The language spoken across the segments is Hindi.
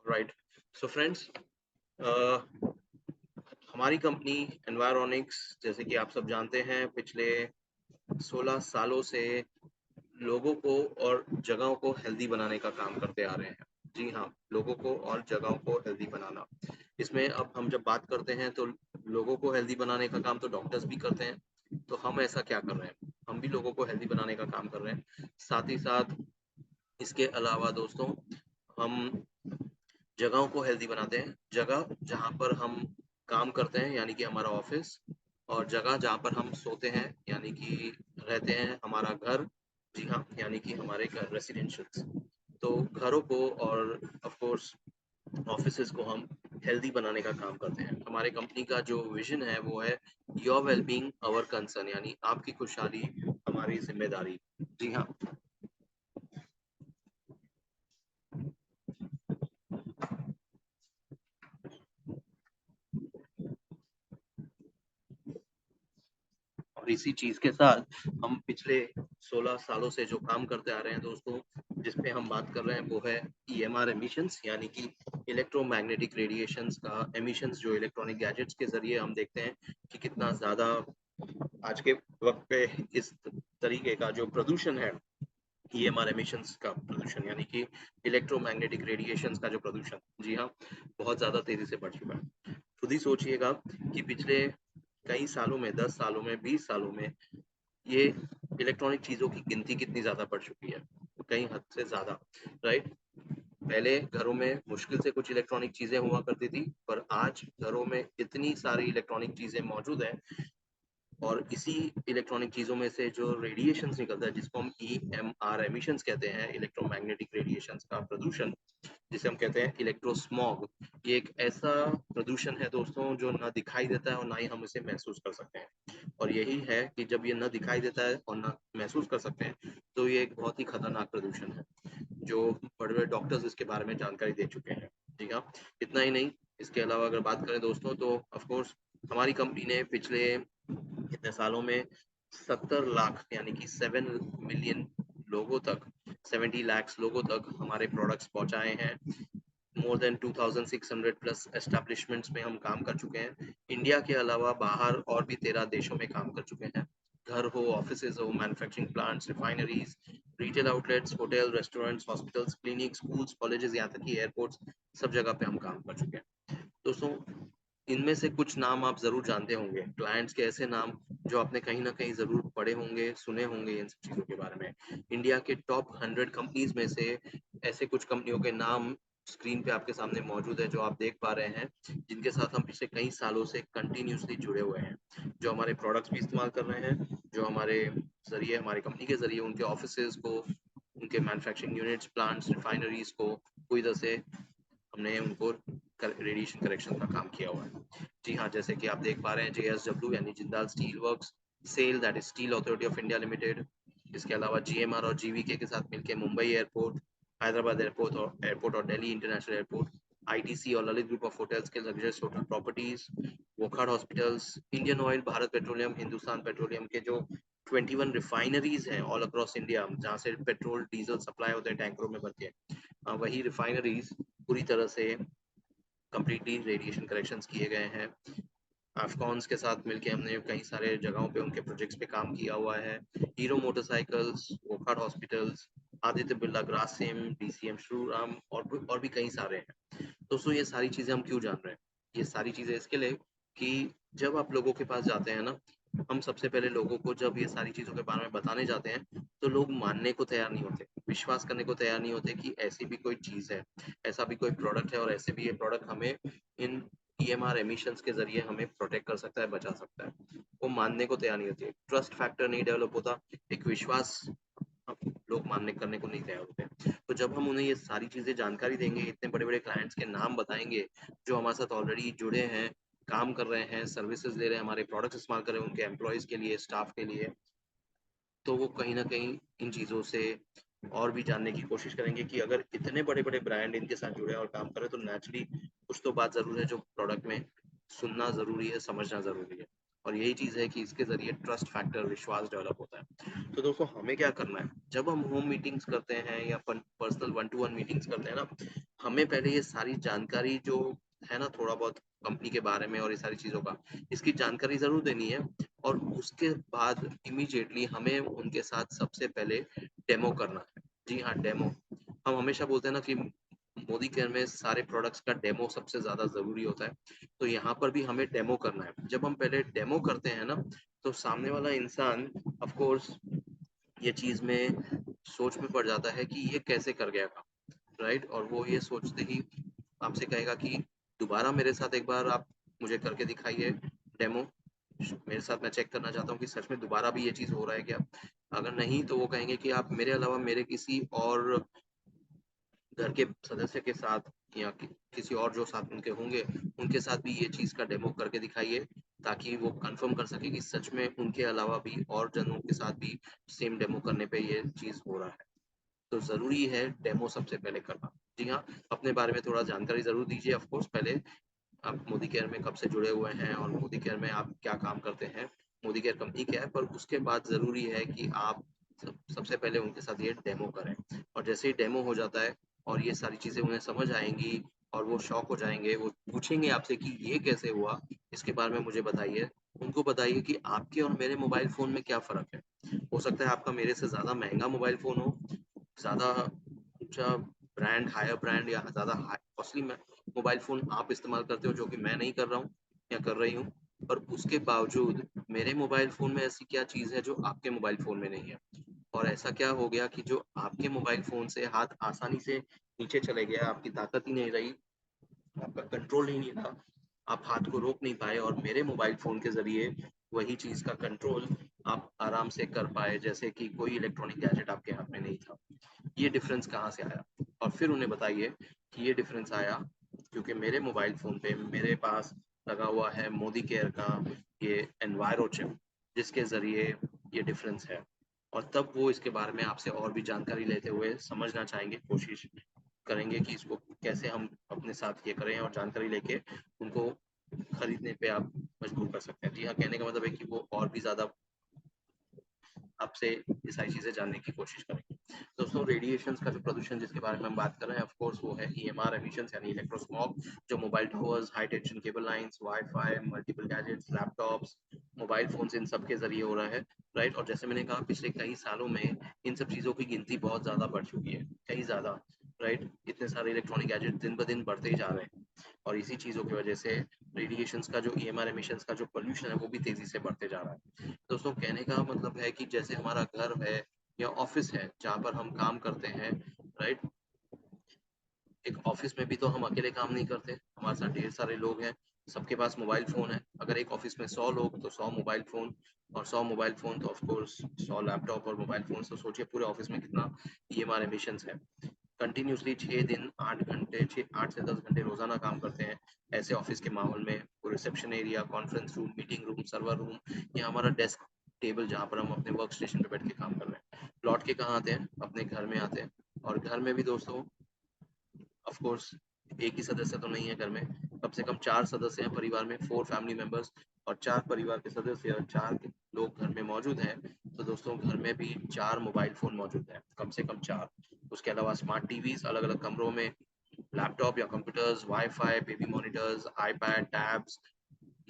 राइट। सो फ्रेंड्स, हमारी कंपनी एनवायरोनिक्स, जैसे कि आप सब जानते हैं, पिछले 16 सालों से लोगों को और जगहों को हेल्दी बनाने का काम करते आ रहे हैं। जी हाँ, लोगों को और जगहों को हेल्दी बनाना। इसमें अब हम जब बात करते हैं तो लोगों को हेल्दी बनाने का काम तो डॉक्टर्स भी करते हैं। तो हम ऐसा क्या कर रहे हैं? हम भी लोगों को हेल्दी बनाने का काम कर रहे हैं। साथ ही साथ इसके अलावा दोस्तों, हम जगहों को हेल्दी बनाते हैं। जगह जहाँ पर हम काम करते हैं यानी कि हमारा ऑफिस, और जगह जहाँ पर हम सोते हैं यानी कि रहते हैं, हमारा घर। जी हाँ, यानी कि हमारे घर रेसिडेंशियल्स। तो घरों को और ऑफ कोर्स ऑफिसेज को हम हेल्दी बनाने का काम करते हैं। हमारे कंपनी का जो विजन है वो है योर वेलबींग अवर कंसर्न, यानी आपकी खुशहाली हमारी जिम्मेदारी। जी हाँ। और इसी चीज के साथ हम पिछले 16 सालों से जो काम करते आ रहे हैं दोस्तों, जिसपे हम बात कर रहे हैं वो है ईएमआर एमिशंस, यानी कि इलेक्ट्रोमैग्नेटिक रेडिएशंस का एमिशंस, जो इलेक्ट्रॉनिक गैजेट्स के जरिए हम देखते हैं कि कितना ज्यादा आज के वक्त पे इस तरीके का जो प्रदूषण है, ईएमआर एमिशंस का प्रदूषण यानी कि इलेक्ट्रोमैग्नेटिक रेडिएशंस का जो प्रदूषण, जी हाँ, बहुत ज्यादा तेजी से बढ़ चुका है। खुद ही सोचिएगा कि पिछले कई सालों में, 10 सालों में, 20 सालों में ये इलेक्ट्रॉनिक चीजों की गिनती कितनी ज्यादा बढ़ चुकी है, कई हद से ज्यादा। राइट। पहले घरों में मुश्किल से कुछ इलेक्ट्रॉनिक चीजें हुआ करती थी, पर आज घरों में इतनी सारी इलेक्ट्रॉनिक चीजें मौजूद है, और इसी इलेक्ट्रॉनिक चीजों में से जो रेडिएशंस निकलता है, जिसको हम ईएमआर एमिशंस कहते हैं, इलेक्ट्रोमैग्नेटिक रेडिएशंस का प्रदूषण, जिसे हम कहते हैं इलेक्ट्रोस्मॉग, ये एक ऐसा प्रदूषण है दोस्तों जो ना दिखाई देता है और ना ही हम इसे महसूस कर सकते हैं। और यही है कि जब ये ना दिखाई देता है और ना महसूस कर सकते हैं, तो ये एक बहुत ही खतरनाक प्रदूषण है, जो बड़े बड़े डॉक्टर्स इसके बारे में जानकारी दे चुके हैं। ठीक है। इतना ही नहीं, इसके अलावा अगर बात करें दोस्तों, तो ऑफ कोर्स हमारी कंपनी ने पिछले इतने सालों में 70 लाख यानी कि 7 मिलियन लोगों तक, 70 लाख लोगों तक हमारे प्रोडक्ट्स पहुंचाए हैं। मोर देन 2600 प्लस एस्टेब्लिशमेंट्स में हम काम कर चुके हैं। इंडिया के अलावा बाहर और भी 13 देशों में काम कर चुके हैं। घर हो, ऑफिसेज हो, manufacturing plants, refineries, retail outlets, hotel, restaurants, hospitals, clinic, schools, colleges, यहाँ तक कि एयरपोर्ट्स, सब जगह पे हम काम कर चुके हैं दोस्तों। इनमें से कुछ नाम आप जरूर जानते होंगे, क्लाइंट्स के ऐसे नाम जो आपने कहीं ना कहीं जरूर पढ़े होंगे, सुने होंगे इन सब चीजों के बारे में। इंडिया के टॉप 100 कंपनीज में से ऐसे कुछ कंपनियों के नाम स्क्रीन पे आपके सामने मौजूद है, जो आप देख पा रहे हैं, जिनके साथ हम पिछले कई सालों से कंटिन्यूसली जुड़े हुए हैं, जो हमारे प्रोडक्ट्स भी इस्तेमाल कर रहे हैं, जो हमारे जरिए, हमारी कंपनी के जरिए उनके ऑफिसेज को, उनके मैन्युफैक्चरिंग यूनिट्स, प्लांट्स, रिफाइनरीज को पूरी तरह से हमने उनको रेडिएशन करेक्शन का काम किया हुआ है। जी हाँ, जैसे कि आप देख पा रहे हैं, JSW यानी Jindal steel works, SAIL that is steel authority of India limited, इसके अलावा GMR और GVK के साथ मिलकर मुंबई एयरपोर्ट, हैदराबाद एयरपोर्ट और दिल्ली इंटरनेशनल एयरपोर्ट, ITC और ललित ग्रुप ऑफ होटल्स के luxurious hotel properties, Wockhardt hospitals, Indian oil, Bharat petroleum, Hindustan petroleum के जो 21 रिफाइनरीज हैं ऑल अक्रॉस इंडिया, जहाँ से पेट्रोल डीजल सप्लाई होते हैं टैंकरों में भर के, वही रिफाइनरीज पूरी तरह से कंप्लीटली रेडिएशन करेक्शंस किए गए हैं। अफकॉन्स के साथ मिलके हमने कई सारे जगहों पे उनके प्रोजेक्ट्स पे काम किया हुआ है। Hero motorcycles, Wockhardt hospitals, Aditya Birla Grasim, DCM Shriram, और भी कई सारे हैं दोस्तों। ये सारी चीजें हम क्यों जान रहे हैं? ये सारी चीजें इसके लिए कि जब आप लोगों के पास जाते हैं ना, हम सबसे पहले लोगों को जब ये सारी चीजों के बारे में बताने जाते हैं, तो लोग मानने को तैयार नहीं होते, विश्वास करने को तैयार नहीं होते कि ऐसी भी कोई चीज है, ऐसा भी कोई प्रोडक्ट है, और ऐसे भी ये प्रोडक्ट हमें इन EMR एमिशंस के जरिए हमें प्रोटेक्ट कर सकता है, बचा सकता है। वो मानने को तैयार नहीं होती, ट्रस्ट फैक्टर नहीं डेवलप होता, एक विश्वास लोग मानने करने को नहीं तैयार होते। तो जब हम उन्हें ये सारी चीजें जानकारी देंगे, इतने बड़े बड़े क्लाइंट्स के नाम बताएंगे जो हमारे साथ ऑलरेडी जुड़े हैं, काम कर रहे हैं, सर्विसेज ले रहे हैं, हमारे प्रोडक्ट्स इस्तेमाल कर रहे हैं, उनके एम्प्लॉयज के लिए, स्टाफ के लिए, तो वो कहीं ना कहीं इन चीज़ों से और भी जानने की कोशिश करेंगे कि अगर इतने बड़े बड़े ब्रांड इनके साथ जुड़े हैं और काम करें, तो नेचुरली कुछ तो बात ज़रूर है जो प्रोडक्ट में सुनना ज़रूरी है, समझना ज़रूरी है। और यही चीज़ है कि इसके ज़रिए ट्रस्ट फैक्टर, विश्वास डेवलप होता है। तो दोस्तों, हमें क्या करना है? जब हम होम मीटिंग्स करते हैं या personal one two one meetings करते हैं ना, हमें पहले ये सारी जानकारी जो है ना, थोड़ा बहुत कंपनी के बारे में और ये सारी चीज़ों का, इसकी जानकारी ज़रूर देनी है। और उसके बाद इमीडिएटली हमें उनके साथ सबसे पहले डेमो करना है। जी हाँ, डेमो। हम हमेशा बोलते हैं ना कि मोदी केयर में सारे प्रोडक्ट्स का डेमो सबसे ज़्यादा ज़रूरी होता है। तो यहाँ पर भी हमें डेमो करना है। जब हम पहले डेमो करते हैं ना, तो सामने वाला इंसान ऑफ कोर्स ये चीज़ में सोच में पड़ जाता है कि ये कैसे कर गया काम, राइट? और वो ये सोचते ही आपसे कहेगा कि दोबारा मेरे साथ एक बार आप मुझे करके दिखाइए डेमो। मेरे साथ मैं चेक करना चाहता हूँ कि सच में दोबारा भी ये चीज़ हो रहा है क्या? अगर नहीं तो वो कहेंगे कि आप मेरे अलावा मेरे किसी और घर के सदस्य के साथ या किसी और जो साथ उनके होंगे, उनके साथ भी ये चीज़ का डेमो करके दिखाइए, ताकि वो कंफर्म कर सके कि सच में उनके अलावा भी और जनों के साथ भी सेम डेमो करने पे ये चीज़ हो रहा है। तो ज़रूरी है डेमो सबसे पहले करना। जी हाँ, अपने बारे में थोड़ा जानकारी ज़रूर दीजिए ऑफ कोर्स पहले, आप मोदी केयर में कब से जुड़े हुए हैं और मोदी केयर में आप क्या काम करते हैं, मोदी केयर कंपनी क्या है, पर उसके बाद ज़रूरी है कि आप सबसे पहले उनके साथ ये डेमो करें। और जैसे ही डेमो हो जाता है और ये सारी चीज़ें उन्हें समझ आएँगी और वो शॉक हो जाएँगे, वो पूछेंगे आपसे कि ये कैसे हुआ? इसके बारे में मुझे बताइए। उनको बताइए कि आपके और मेरे मोबाइल फ़ोन में क्या फ़र्क है। हो सकता है आपका मेरे से ज़्यादा महँगा मोबाइल फ़ोन हो, ज़्यादा ऊँचा ब्रांड, हायर ब्रांड या ज़्यादा हाई कॉस्टली में मोबाइल फ़ोन आप इस्तेमाल करते हो जो कि मैं नहीं कर रहा हूँ या कर रही हूँ। पर उसके बावजूद मेरे मोबाइल फ़ोन में ऐसी क्या चीज़ है जो आपके मोबाइल फ़ोन में नहीं है? और ऐसा क्या हो गया कि जो आपके मोबाइल फ़ोन से हाथ आसानी से नीचे चले गया, आपकी ताकत ही नहीं रही, आपका कंट्रोल ही नहीं था, आप हाथ को रोक नहीं पाए और मेरे मोबाइल फ़ोन के ज़रिए वही चीज़ का कंट्रोल आप आराम से कर पाए, जैसे कि कोई इलेक्ट्रॉनिक गैजेट आपके हाथ में नहीं था। ये डिफ़रेंस कहाँ से आया? और फिर उन्हें बताइए कि ये डिफ़रेंस आया क्योंकि मेरे मोबाइल फ़ोन पे मेरे पास लगा हुआ है मोदी केयर का ये एनवायरो चिप, जिसके ज़रिए ये डिफ़रेंस है। और तब वो इसके बारे में आपसे और भी जानकारी लेते हुए समझना चाहेंगे, कोशिश करेंगे कि इसको कैसे हम अपने साथ ये करें और जानकारी लेके उनको खरीदने पे आप मजबूर कर सकते हैं। जी हाँ, कहने का मतलब है कि वो और भी ज़्यादा आपसे ये सारी चीज़ें जानने की कोशिश करेंगे। दोस्तों, रेडिएशंस का जो प्रदूषण जिसके बारे में हम बात कर रहे हैं ऑफ कोर्स वो है ईएमआर एमिशंस यानी इलेक्ट्रोस्मॉग, जो mobile towers, high tension cable lines, wifi, multiple gadgets, laptops, mobile phones इन सब के ज़रिए हो रहा है, राइट? और जैसे मैंने कहा पिछले कई सालों में इन सब चीज़ों की गिनती बहुत ज़्यादा बढ़ चुकी है, कई ज़्यादा, राइट? इतने सारे इलेक्ट्रॉनिक गैजेट दिन ब दिन बढ़ते ही जा रहे हैं और इसी चीज़ों की वजह से रेडिएशंस का जो ईएमआर एमिशंस का जो पॉल्यूशन है वो भी तेज़ी से बढ़ते जा रहा है। दोस्तों, कहने का मतलब है कि जैसे हमारा घर है या ऑफिस है जहाँ पर हम काम करते हैं, राइट? एक ऑफिस में भी तो हम अकेले काम नहीं करते, हमारे साथ ढेर सारे लोग हैं, सबके पास मोबाइल फ़ोन है। अगर एक ऑफिस में 100 लोग तो 100 मोबाइल फ़ोन और 100 मोबाइल फ़ोन तो ऑफ कोर्स 100 लैपटॉप और मोबाइल फ़ोन, तो सोचिए पूरे ऑफिस में कितना ईएमआर एमिशंस है। कंटिन्यूअसली 6 दिन 8 घंटे 6 8 से 10 घंटे रोज़ाना काम करते हैं। ऐसे ऑफ़िस के माहौल में वो reception area, conference room, meeting room, server room या हमारा डेस्क टेबल जहाँ पर हम अपने वर्क स्टेशन पे बैठ के काम कर रहे हैं। लौट के कहाँ आते हैं? अपने घर में आते हैं और घर में भी दोस्तों ऑफ कोर्स एक ही सदस्य तो नहीं है घर में, कम से कम 4 सदस्य हैं परिवार में, 4 फैमिली मेंबर्स और 4 परिवार के सदस्य और 4 लोग घर में मौजूद हैं, तो दोस्तों घर में भी 4 मोबाइल फ़ोन मौजूद हैं, कम से कम 4। उसके अलावा स्मार्ट टीवीज़ अलग-अलग कमरों में, लैपटॉप या computers, wifi, baby monitors, iPad, tabs,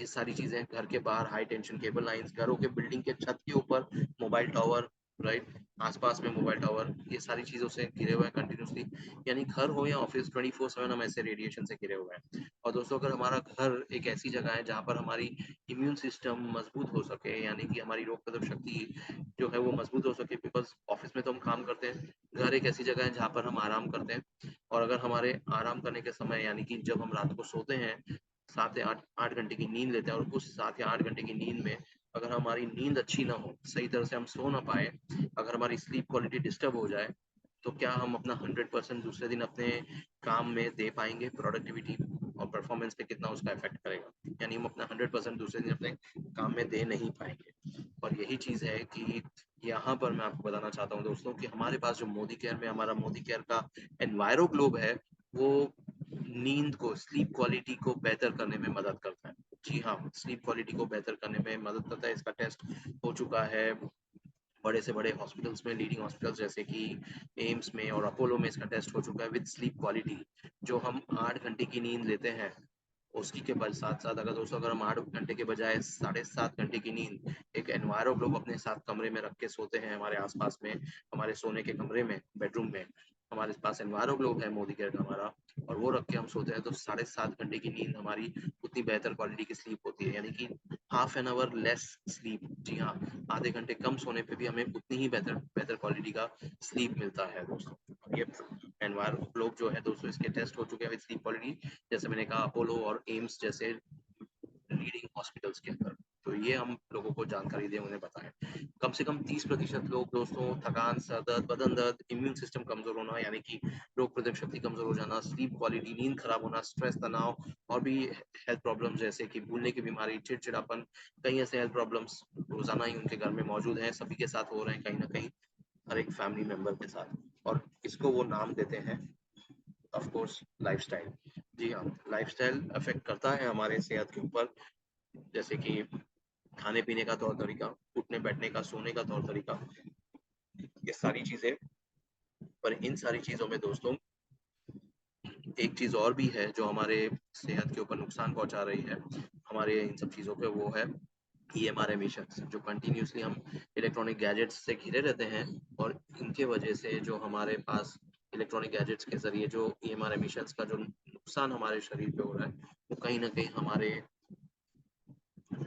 ये सारी चीज़ें घर के बाहर हाई टेंशन केबल लाइन्स, घरों के बिल्डिंग के छत के ऊपर मोबाइल टावर, राइट? आस-पास में मोबाइल टावर, ये सारी चीज़ों से घिरे हुए हैं कंटिन्यूअसली। यानी घर हो या ऑफ़िस 24/7 हम ऐसे रेडिएशन से घिरे हुए हैं। और दोस्तों, अगर हमारा घर एक ऐसी जगह है जहाँ पर हमारी इम्यून सिस्टम मज़बूत हो सके, यानी कि हमारी रोग प्रतिरोधक शक्ति जो है वो मज़बूत हो सके, बिकॉज़ ऑफ़िस में तो हम काम करते हैं। घर एक ऐसी जगह है जहाँ पर हम आराम करते हैं और अगर हमारे आराम करने के समय यानी कि जब हम रात को सोते हैं 7 या 8 घंटे की नींद लेते हैं और उस 7 या 8 घंटे की नींद में अगर हमारी नींद अच्छी ना हो, सही तरह से हम सो ना पाएँ, अगर हमारी स्लीप क्वालिटी डिस्टर्ब हो जाए, तो क्या हम अपना 100% दूसरे दिन अपने काम में दे पाएँगे? प्रोडक्टिविटी और परफॉर्मेंस पे कितना उसका इफ़ेक्ट करेगा? यानी हम अपना 100% दूसरे दिन अपने काम में दे नहीं पाएँगे। और यही चीज़ है कि यहाँ पर मैं आपको बताना चाहता हूँ दोस्तों कि हमारे पास जो मोदी केयर में हमारा मोदी केयर का एनवायरो ग्लोब है, वो नींद को, स्लीप क्वालिटी को बेहतर करने में मदद करता है। जी हाँ, स्लीप क्वालिटी को बेहतर करने में मदद करता है। इसका टेस्ट हो चुका है बड़े से बड़े हॉस्पिटल्स में, लीडिंग हॉस्पिटल्स जैसे कि एम्स में और अपोलो में इसका टेस्ट हो चुका है विद स्लीप क्वालिटी। जो हम 8 घंटे की नींद लेते हैं उसकी के बल साथ साथ अगर दोस्तों अगर हम 8 घंटे के बजाय 7.5 घंटे की नींद एक एनवायरो ग्रुप अपने साथ कमरे में रख के सोते हैं, हमारे आसपास में, हमारे सोने के कमरे में, बेडरूम में हमारे पास एनवायरो ग्लोब है मोदी केयर का हमारा, और वो रख के हम सोते हैं, तो 7.5 घंटे की नींद हमारी उतनी बेहतर क्वालिटी की स्लीप होती है, यानी कि half an hour less sleep. जी हाँ, आधे घंटे कम सोने पे भी हमें उतनी ही बेहतर बेहतर क्वालिटी का स्लीप मिलता है दोस्तों। ये एनवायरो ग्लोब जो है दोस्तों इसके टेस्ट हो चुके हैं विद स्लीप क्वालिटी, जैसे मैंने कहा अपोलो और एम्स जैसे लीडिंग हॉस्पिटल्स के अंदर। तो ये हम लोगों को जानकारी दें, उन्हें बताएं। कम से कम 30% लोग दोस्तों थकान, सर दर्द, बदन दर्द, इम्यून सिस्टम कमजोर होना यानी कि रोग प्रतिरोधक शक्ति कमजोर हो जाना, स्लीप क्वालिटी, नींद खराब होना, स्ट्रेस, तनाव और भी हेल्थ प्रॉब्लम्स जैसे कि भूलने की बीमारी, चिड़चिड़ापन, कई ऐसे हेल्थ प्रॉब्लम्स रोजाना ही उनके घर में मौजूद हैं, सभी के साथ हो रहे हैं कहीं ना कहीं, हर एक फैमिली मेंबर के साथ। और इसको वो नाम देते हैं ऑफ कोर्स लाइफस्टाइल। जी हाँ, लाइफस्टाइल अफेक्ट करता है हमारे सेहत के ऊपर, जैसे कि खाने पीने का तौर तरीका, उठने बैठने का, सोने का तौर तरीका, ये सारी चीजें। पर इन सारी चीजों में दोस्तों एक चीज और भी है जो हमारे सेहत के ऊपर नुकसान पहुंचा रही है हमारे इन सब चीजों पे, वो है EMR एमिशंस। जो कंटिन्यूसली हम इलेक्ट्रॉनिक गैजेट्स से घिरे रहते हैं, और इनके वजह से जो हमारे पास इलेक्ट्रॉनिक गैजेट्स के जरिए जो EMR एमिशंस का जो नुकसान हमारे शरीर पे हो रहा है, वो कहीं ना कहीं हमारे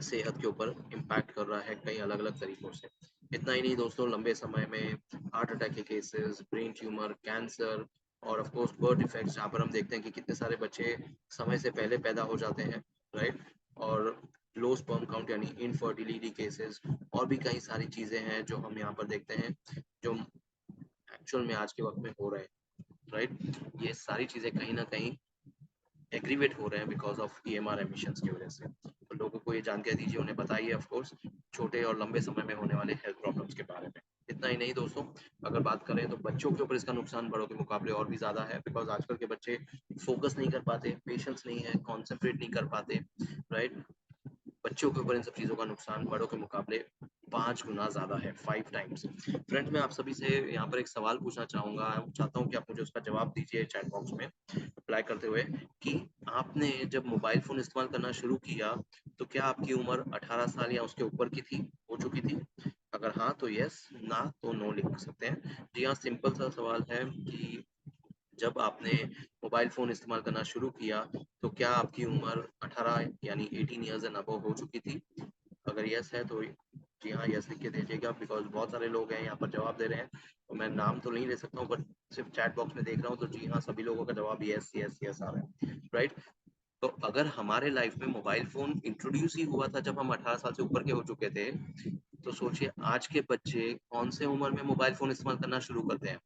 सेहत के ऊपर इम्पैक्ट कर रहा है कई अलग अलग तरीकों से। इतना ही नहीं दोस्तों, लंबे समय में हार्ट अटैक के केसेस, ब्रेन ट्यूमर, कैंसर और ऑफ कोर्स बर्थ डिफेक्ट्स, जहाँ पर हम देखते हैं कि कितने सारे बच्चे समय से पहले पैदा हो जाते हैं, राइट। और लो स्पर्म काउंट यानी इनफर्टिलिटी केसेस, और भी कई सारी चीजें हैं जो हम यहाँ पर देखते हैं जो एक्चुअल में आज के वक्त में हो रहे हैं, राइट। ये सारी चीजें कहीं ना कहीं एग्रीवेट हो रहे हैं बिकॉज ऑफ EMR एमिशंस की वजह से। तो लोगों को ये जानकारी दीजिए, उन्हें बताइए ऑफ कोर्स छोटे और लंबे समय में होने वाले हेल्थ प्रॉब्लम्स के बारे में। इतना ही नहीं दोस्तों, अगर बात करें तो बच्चों के ऊपर इसका नुकसान बड़ों के मुकाबले और भी ज्यादा है, बिकॉज आजकल के बच्चे फोकस नहीं कर पाते, पेशेंस नहीं है, कॉन्सेंट्रेट नहीं कर पाते, राइट। बच्चों के ऊपर इन सब चीजों का नुकसान बड़ों के मुकाबले 5 गुना ज्यादा है, 5 टाइम्स। फ्रेंड, मैं आप सभी से यहाँ पर एक सवाल पूछना चाहूंगा, चाहता हूँ कि आप मुझे उसका जवाब दीजिए चैट बॉक्स में अप्लाई करते हुए, कि आपने जब मोबाइल फोन इस्तेमाल करना शुरू किया तो क्या आपकी उम्र 18 साल या उसके ऊपर की थी, हो चुकी थी? अगर हाँ तो यस, ना तो नो लिख सकते हैं। जी हाँ, सिंपल सा सवाल है कि जब आपने मोबाइल फोन इस्तेमाल करना शुरू किया तो क्या आपकी उम्र 18 यानी 18 ईयर्स एंड अबव हो चुकी थी? अगर यस है तो जी हाँ यस लिख के दीजिएगा, बिकॉज बहुत सारे लोग हैं यहाँ पर जवाब दे रहे हैं, तो मैं नाम तो नहीं ले सकता हूँ, बट सिर्फ चैट बॉक्स में देख रहा हूँ तो जी हाँ सभी लोगों का जवाब यस यस यस आ रहा है, राइट। तो अगर हमारे लाइफ में मोबाइल फोन इंट्रोड्यूस ही हुआ था जब हम 18 साल से ऊपर के हो चुके थे, तो सोचिए आज के बच्चे कौन से उम्र में मोबाइल फोन इस्तेमाल करना शुरू करते हैं?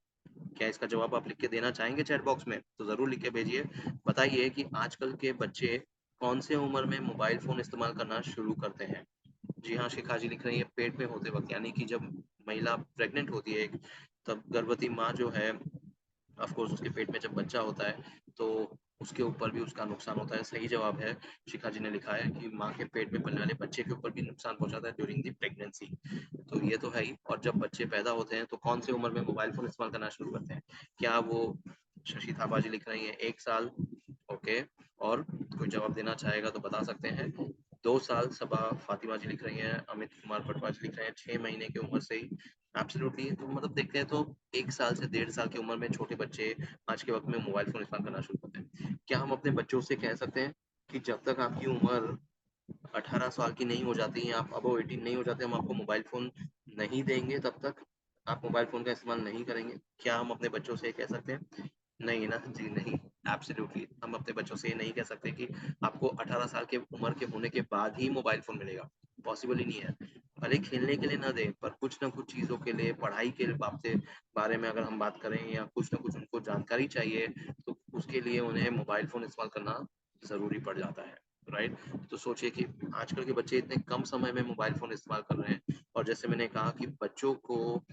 क्या इसका जवाब आप लिख के देना चाहेंगे चैट बॉक्स में? तो जरूर लिख के भेजिए, बताइए कि आजकल के बच्चे कौन से उम्र में मोबाइल फोन इस्तेमाल करना शुरू करते हैं। जी हाँ, शिखा जी लिख रही है पेट में होते वक्त, यानी कि जब महिला प्रेग्नेंट होती है एक, तब गर्भवती माँ जो है ऑफ कोर्स उसके पेट में जब बच्चा होता है तो उसके ऊपर भी उसका नुकसान होता है। सही जवाब है, शिखा जी ने लिखा है कि माँ के पेट में पलने वाले बच्चे के ऊपर भी नुकसान पहुंचाता है ड्यूरिंग द प्रेगनेंसी। तो ये तो है ही। और जब बच्चे पैदा होते हैं तो कौन सी उम्र में मोबाइल फोन इस्तेमाल करना शुरू करते हैं? क्या वो, शशि थापा जी लिख रही है 1 साल, ओके। और कोई जवाब देना चाहेगा तो बता सकते हैं। 2 साल, सबा फातिमा जी लिख रही हैं, अमित कुमार पटवा जी लिख रहे हैं 6 महीने की उम्र से ही। एब्सोल्युटली, तो मतलब देखते हैं तो 1 साल से 1.5 साल की उम्र में छोटे बच्चे आज के वक्त में मोबाइल फोन इस्तेमाल करना शुरू करते हैं। क्या हम अपने बच्चों से कह सकते हैं कि जब तक आपकी उम्र 18 साल की नहीं हो जाती या आप अबव 18 नहीं हो जाते, हम आपको मोबाइल फोन नहीं देंगे, तब तक आप मोबाइल फोन का इस्तेमाल नहीं करेंगे? क्या हम अपने बच्चों से कह सकते हैं? नहीं ना जी, नहीं। एब्सोल्युटली, हम अपने बच्चों से ये नहीं कह सकते कि आपको 18 साल के उम्र के होने के बाद ही मोबाइल फोन मिलेगा। पॉसिबल ही नहीं है। भले खेलने के लिए ना दें, पर कुछ ना कुछ चीजों के लिए, पढ़ाई के बाबते बारे में अगर हम बात करें या कुछ ना कुछ उनको जानकारी चाहिए, तो उसके लिए उन्हें मोबाइल फोन इस्तेमाल करना जरूरी पड़ जाता है, राइट। तो सोचिए कि आजकल के बच्चे इतने कम समय में मोबाइल फोन इस्तेमाल कर रहे हैं, और जैसे मैंने कहा कि बच्चों को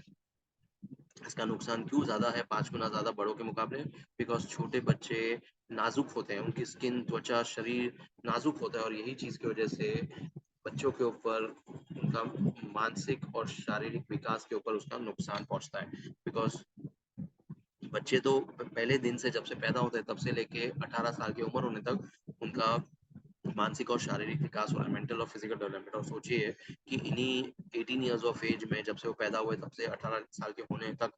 इसका नुकसान क्यों ज्यादा है, 5 गुना ज्यादा बड़ों के मुकाबले? बिकॉज छोटे बच्चे नाजुक होते हैं, उनकी स्किन, त्वचा, शरीर नाजुक होता है, और यही चीज की वजह से बच्चों के ऊपर, उनका मानसिक और शारीरिक विकास के ऊपर उसका नुकसान पहुंचता है। बिकॉज बच्चे तो पहले दिन से, जब से पैदा होते हैं तब से लेके 18 साल की उम्र होने तक उनका मानसिक और शारीरिक विकास हो रहा है, मेंटल और फिजिकल डेवलपमेंट। और सोचिए कि इन्हीं 18 ईयर्स ऑफ एज में, जब से वो पैदा हुए तब से 18 साल के होने तक,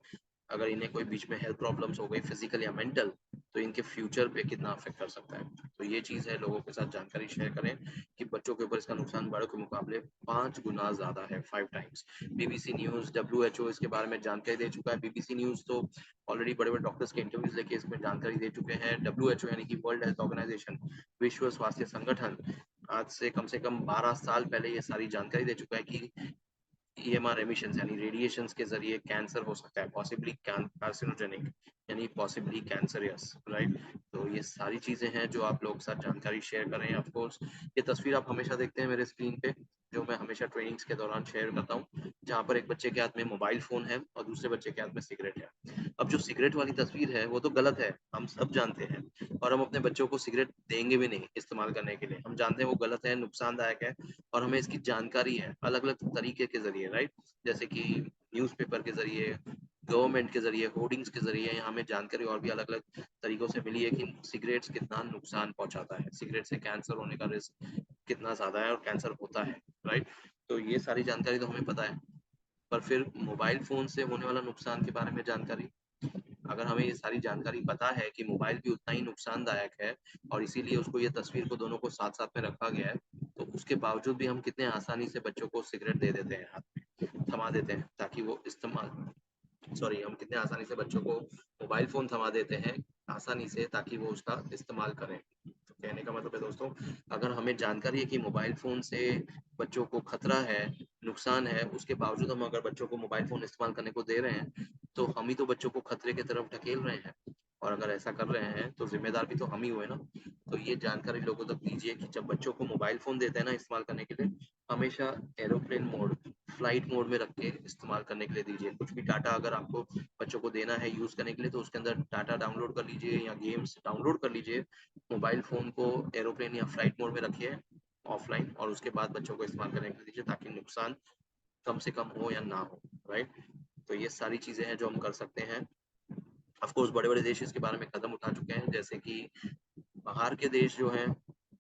अगर इन्हें कोई बीच में हेल्थ प्रॉब्लम्स हो गई फिजिकल या मेंटल, तो इनके फ्यूचर पे कितना अफेक्ट कर सकता है। तो ये चीज़ है, लोगों के साथ जानकारी शेयर करें कि बच्चों के ऊपर इसका नुकसान बड़ों के मुकाबले 5 गुना ज़्यादा है, 5 टाइम्स। बीबीसी न्यूज़, WHO इसके बारे में जानकारी दे चुका है। बीबीसी न्यूज़ तो ऑलरेडी बड़े बड़े डॉक्टर्स के इंटरव्यूज लेके इसमें जानकारी दे चुके हैं। WHO यानी कि वर्ल्ड हेल्थ ऑर्गेनाइजेशन, विश्व स्वास्थ्य संगठन, आज से कम 12 साल पहले ये सारी जानकारी दे चुका है कि EMR एमिशंस यानी रेडिएशंस के जरिए कैंसर हो सकता है, पॉसिबली कार्सिनोजेनिक, यानी पॉसिबली कैंसरियस, राइट। तो ये सारी चीजें हैं जो आप लोग के साथ जानकारी शेयर करें। ऑफ कोर्स ये तस्वीर आप हमेशा देखते हैं मेरे स्क्रीन पे, जो मैं हमेशा ट्रेनिंग्स के दौरान शेयर करता हूँ, जहाँ पर एक बच्चे के हाथ में मोबाइल फोन है और दूसरे बच्चे के हाथ में सिगरेट है। अब जो सिगरेट वाली तस्वीर है वो तो गलत है, हम सब जानते हैं, और हम अपने बच्चों को सिगरेट देंगे भी नहीं इस्तेमाल करने के लिए। हम जानते हैं वो गलत है, नुकसानदायक है, और हमें इसकी जानकारी है अलग अलग तरीके के जरिए, राइट। जैसे कि न्यूज़पेपर के जरिए, गवर्नमेंट के जरिए, होर्डिंग्स के जरिए हमें जानकारी और भी अलग अलग तरीकों से मिली है कि सिगरेट्स कितना नुकसान पहुंचाता है, सिगरेट से कैंसर होने का रिस्क कितना ज्यादा है और कैंसर होता है, राइट। तो ये सारी जानकारी तो हमें पता है, पर फिर मोबाइल फोन से होने वाला नुकसान के बारे में जानकारी, अगर हमें ये सारी जानकारी पता है कि मोबाइल भी उतना ही नुकसानदायक है, और इसीलिए उसको, ये तस्वीर को दोनों को साथ साथ में रखा गया है, तो उसके बावजूद भी हम कितने आसानी से बच्चों को सिगरेट दे देते हैं, हाथ में थमा देते हैं ताकि वो इस्तेमाल, सॉरी, हम कितने आसानी से बच्चों को मोबाइल फोन थमा देते हैं आसानी से ताकि वो उसका इस्तेमाल करें। तो कहने का मतलब है दोस्तों, अगर हमें जानकारी है कि मोबाइल फोन से बच्चों को खतरा है, नुकसान है, उसके बावजूद हम अगर बच्चों को मोबाइल फोन इस्तेमाल करने को दे रहे हैं, तो हम ही तो बच्चों को खतरे की तरफ ढकेल रहे हैं। और अगर ऐसा कर रहे हैं तो जिम्मेदार भी तो हम ही हुए ना। तो ये जानकारी लोगों तक दीजिए कि जब बच्चों को मोबाइल फोन देते हैं ना इस्तेमाल करने के लिए, हमेशा एरोप्लेन मोड, फ्लाइट मोड में रख के इस्तेमाल करने के लिए दीजिए। कुछ भी डाटा अगर आपको बच्चों को देना है यूज करने के लिए, तो उसके अंदर डाटा डाउनलोड कर लीजिए या गेम्स डाउनलोड कर लीजिए। मोबाइल फोन को एरोप्लेन या फ्लाइट मोड में रखिए ऑफलाइन, और उसके बाद बच्चों को इस्तेमाल करने के लिए दीजिए ताकि नुकसान कम से कम हो या ना हो, राइट। तो ये सारी चीजें हैं जो हम कर सकते हैं। ऑफ कोर्स बड़े बड़े देश इसके बारे में कदम उठा चुके हैं, जैसे कि बाहर के देश जो हैं,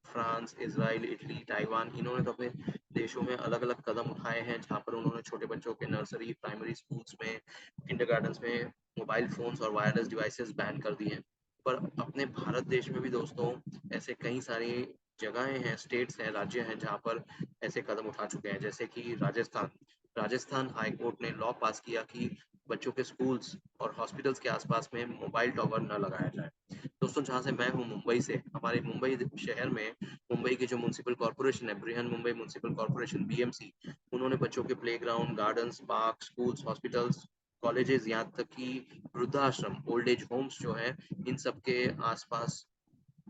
फ्रांस, इजराइल, इटली, ताइवान, इन्होंने तो अपने देशों में अलग अलग कदम उठाए हैं, जहाँ पर उन्होंने छोटे बच्चों के नर्सरी, प्राइमरी स्कूल्स में, किंडरगार्टन्स में मोबाइल फोन्स और वायरलेस डिवाइसेस बैन कर दिए हैं। पर अपने भारत देश में भी दोस्तों ऐसे कई सारी जगहें हैं, स्टेट्स हैं, राज्य हैं, जहाँ पर ऐसे कदम उठा चुके हैं। जैसे कि राजस्थान, राजस्थान हाई कोर्ट ने लॉ पास किया कि बच्चों के स्कूल्स और हॉस्पिटल्स के आसपास में मोबाइल टावर न लगाया जाए। दोस्तों जहाँ से मैं हूँ, मुंबई से, हमारे मुंबई शहर में, मुंबई की जो म्युनिसिपल कॉर्पोरेशन है, Brihan Mumbai municipal corporation, BMC, उन्होंने बच्चों के playground, gardens, park, schools, hospitals, colleges, यहाँ तक कि वृद्धाश्रम, ओल्ड एज होम्स जो है, इन सब के आसपास